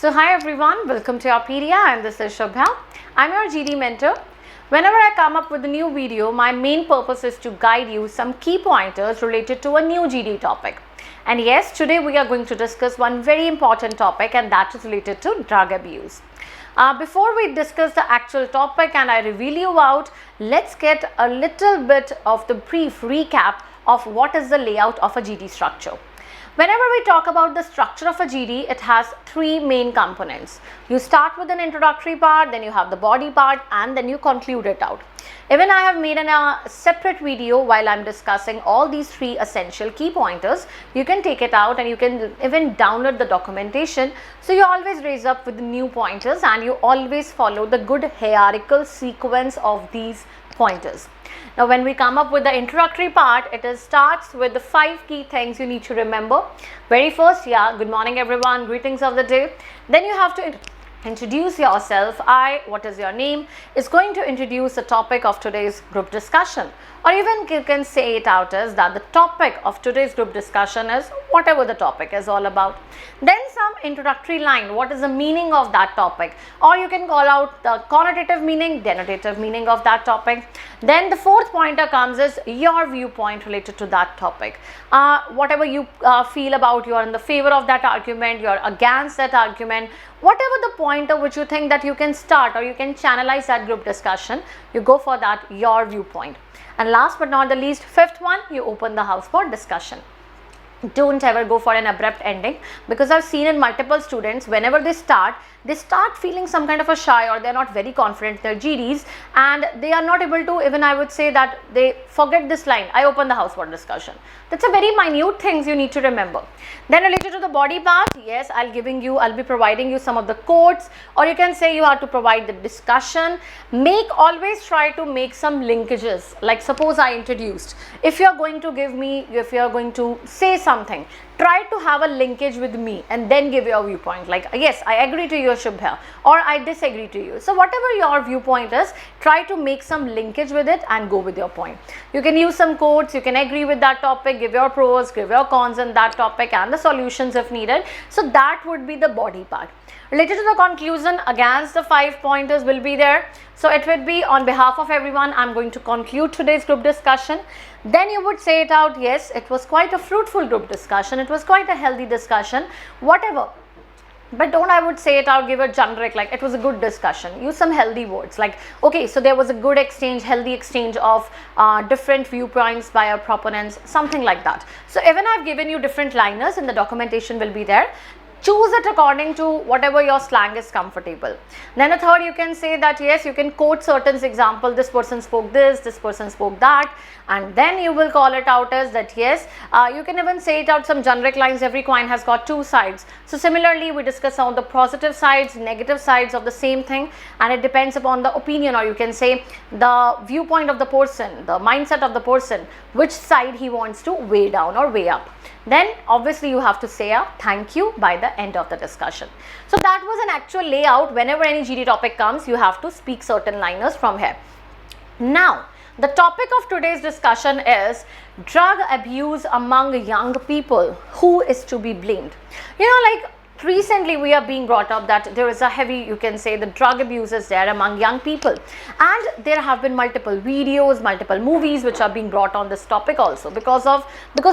So hi everyone, welcome to YourPedia and this is Shubha. I'm your GD mentor. Whenever I come up with a new video, my main purpose is to guide you some key pointers related to a new GD topic. And yes, today we are going to discuss one very important topic, and that is related to drug abuse. Before we discuss the actual topic and I reveal you out, let's get a little bit of the brief recap of what is the layout of a GD structure. Whenever we talk about the structure of a GD, it has three main components. You start with an introductory part, then you have the body part, and then you conclude it out. Even I have made a separate video while I'm discussing all these three essential key pointers. You can take it out and you can even download the documentation. So you always raise up with new pointers and you always follow the good hierarchical sequence of these pointers. Now when we come up with the introductory part, it starts with the 5 key things you need to remember. Very first, good morning everyone, greetings of the day. Then you have to introduce yourself. What is your name, is going to introduce the topic of today's group discussion, or even you can say it out as that the topic of today's group discussion is whatever the topic is all about. Then some introductory line, what is the meaning of that topic, or you can call out the connotative meaning, denotative meaning of that topic. Then the fourth pointer comes is your viewpoint related to that topic. Whatever you feel about, you are in the favor of that argument, you are against that argument, whatever the pointer which you think that you can start or you can channelize that group discussion, you go for that, your viewpoint. And last but not the least, fifth one, you open the house for discussion. Don't ever go for an abrupt ending, because I've seen in multiple students, whenever they start feeling some kind of a shy, or they're not very confident in their GDs, and they are not able to, even I would say that they forget this line, I open the house for discussion. That's a very minute things you need to remember. Then related to the body part, yes, I'll be providing you some of the quotes, or you can say you have to provide the discussion. Always try to make some linkages. Like suppose I introduced, if you're going to say something, try to have a linkage with me and then give your viewpoint, like yes, I agree to your Shubha, or I disagree to you. So whatever your viewpoint is, try to make some linkage with it and go with your point. You can use some quotes, you can agree with that topic, give your pros, give your cons in that topic and the solutions if needed. So that would be the body part. Related to the conclusion, again the 5 pointers will be there. So it would be, on behalf of everyone, I'm going to conclude today's group discussion. Then you would say it out, yes, it was quite a fruitful group discussion, it was quite a healthy discussion, whatever. But don't, I would say it out, give a generic, like it was a good discussion. Use some healthy words like, okay, so there was a good exchange, healthy exchange of different viewpoints by our proponents, something like that. So even I've given you different liners and the documentation will be there. Choose it according to whatever your slang is comfortable. Then a third, you can say that yes, you can quote certain example, this person spoke this person spoke that, and then you will call it out as that yes, you can even say it out some generic lines, every coin has got 2 sides. So similarly, we discuss some of the positive sides, negative sides of the same thing, and it depends upon the opinion, or you can say the viewpoint of the person, the mindset of the person, which side he wants to weigh down or weigh up. Then obviously you have to say a thank you by the end of the discussion. So that was an actual layout. Whenever any GD topic comes, you have to speak certain liners from here. Now the topic of today's discussion is drug abuse among young people. Who is to be blamed? Like recently we are being brought up that there is a heavy, you can say, the drug abuse is there among young people, and there have been multiple videos, multiple movies which are being brought on this topic also, because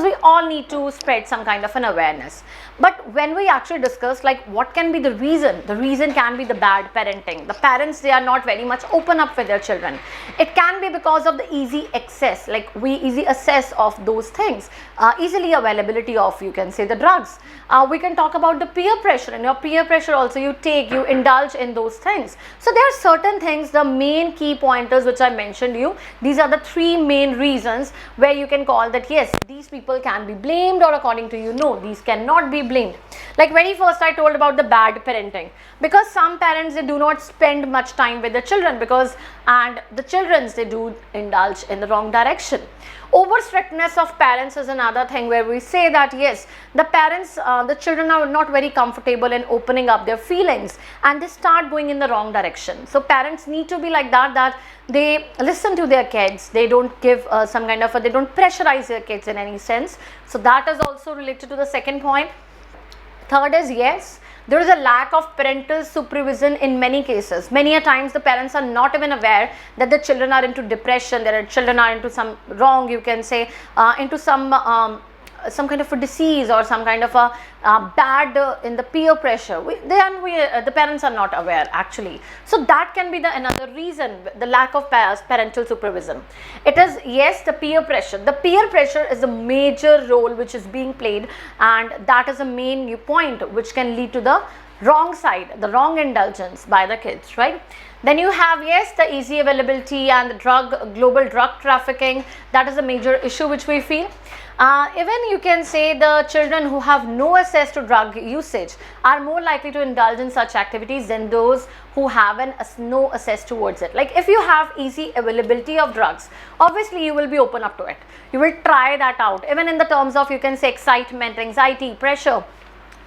we all need to spread some kind of an awareness. But when we actually discuss like what can be the reason can be the bad parenting. The parents, they are not very much open up with their children. It can be because of the easy access, like we easy access of those things, easily availability of, you can say, the drugs. We can talk about the peer pressure, and your peer pressure also you indulge in those things. So there are certain things, the main key pointers which I mentioned you, these are the 3 main reasons where you can call that yes, these people can be blamed, or according to you, no, these cannot be blamed. Like very first I told about the bad parenting, because some parents, they do not spend much time with the children, and the children, they do indulge in the wrong direction. Over strictness of parents is another thing where we say that yes, the parents, the children are not very comfortable in opening up their feelings and they start going in the wrong direction. So parents need to be like that they listen to their kids, they don't give they don't pressurize their kids in any sense. So that is also related to the second point. Third is, yes, there is a lack of parental supervision in many cases. Many a times the parents are not even aware that the children are into depression, that the children are into some wrong, you can say, into some kind of a disease or some kind of a bad in the peer pressure. The parents are not aware actually. So that can be the another reason, the lack of parental supervision. It is, yes, the peer pressure. The peer pressure is a major role which is being played, and that is a main point which can lead to the wrong side, the wrong indulgence by the kids, right? Then you have, yes, the easy availability and the global drug trafficking. That is a major issue which we feel. Even you can say the children who have no access to drug usage are more likely to indulge in such activities than those who have no access towards it. Like if you have easy availability of drugs, obviously you will be open up to it. You will try that out, even in the terms of, you can say, excitement, anxiety, pressure,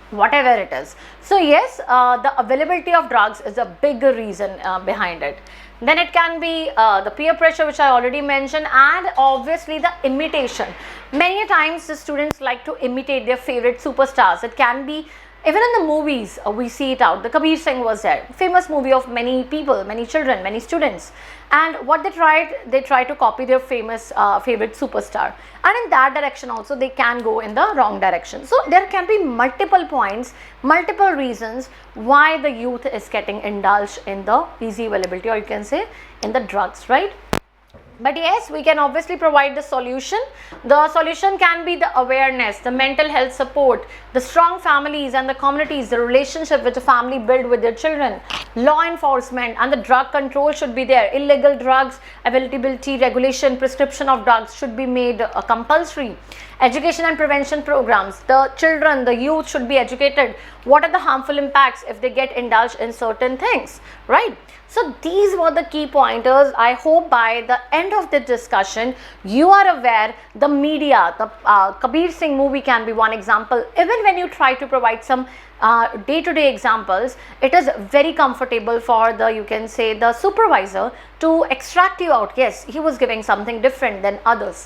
whatever it is. So yes, the availability of drugs is a bigger reason behind it. Then it can be the peer pressure, which I already mentioned, and obviously the imitation. Many times the students like to imitate their favorite superstars. It can be even in the movies, we see it out. The Kabir Singh was there, famous movie of many people, many children, many students. And what they try to copy their famous favorite superstar. And in that direction also they can go in the wrong direction. So there can be multiple points, multiple reasons why the youth is getting indulged in the easy availability, or you can say in the drugs, right? But yes, we can obviously provide the solution. The solution can be the awareness, the mental health support, the strong families and the communities, the relationship which a family build with their children, law enforcement, and the drug control should be there. Illegal drugs, availability, regulation, prescription of drugs should be made compulsory. Education and prevention programs. The children, the youth should be educated. What are the harmful impacts if they get indulged in certain things, right? So these were the key pointers. I hope by the end of the discussion, you are aware the media, the Kabir Singh movie can be one example. Even when you try to provide some day-to-day examples, it is very comfortable for the, you can say, the supervisor to extract you out. Yes, he was giving something different than others.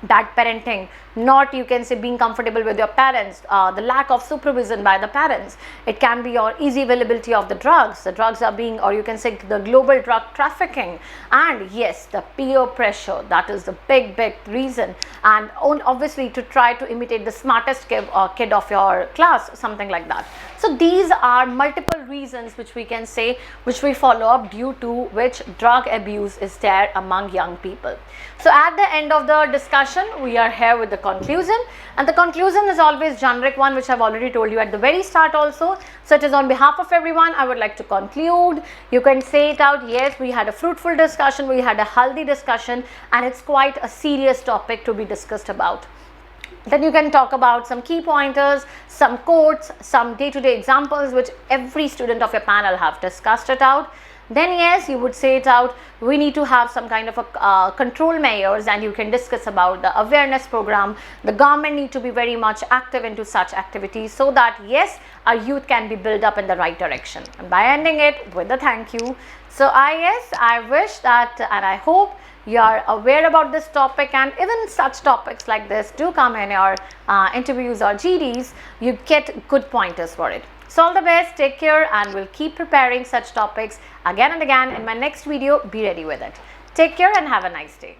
Bad parenting, not, you can say, being comfortable with your parents, the lack of supervision by the parents. It can be your easy availability of the drugs are being, or you can say the global drug trafficking, and yes, the peer pressure. That is the big reason. And obviously to try to imitate the smartest kid of your class, something like that. So these are multiple reasons which we can say, which we follow up, due to which drug abuse is there among young people. So at the end of the discussion, we are here with the conclusion, and the conclusion is always generic one, which I've already told you at the very start also. So it is on behalf of everyone, I would like to conclude. You can say it out. Yes, we had a fruitful discussion, we had a healthy discussion, and it's quite a serious topic to be discussed about. Then you can talk about some key pointers, some quotes, some day-to-day examples which every student of your panel have discussed it out. Then yes, you would say it out, we need to have some kind of a control measures, and you can discuss about the awareness program. The government need to be very much active into such activities, so that yes, our youth can be built up in the right direction. And by ending it with a thank you. So I wish that, and I hope you are aware about this topic, and even such topics like this do come in your interviews or GDs, you get good pointers for it. So all the best, take care, and we'll keep preparing such topics again and again in my next video. Be ready with it. Take care and have a nice day.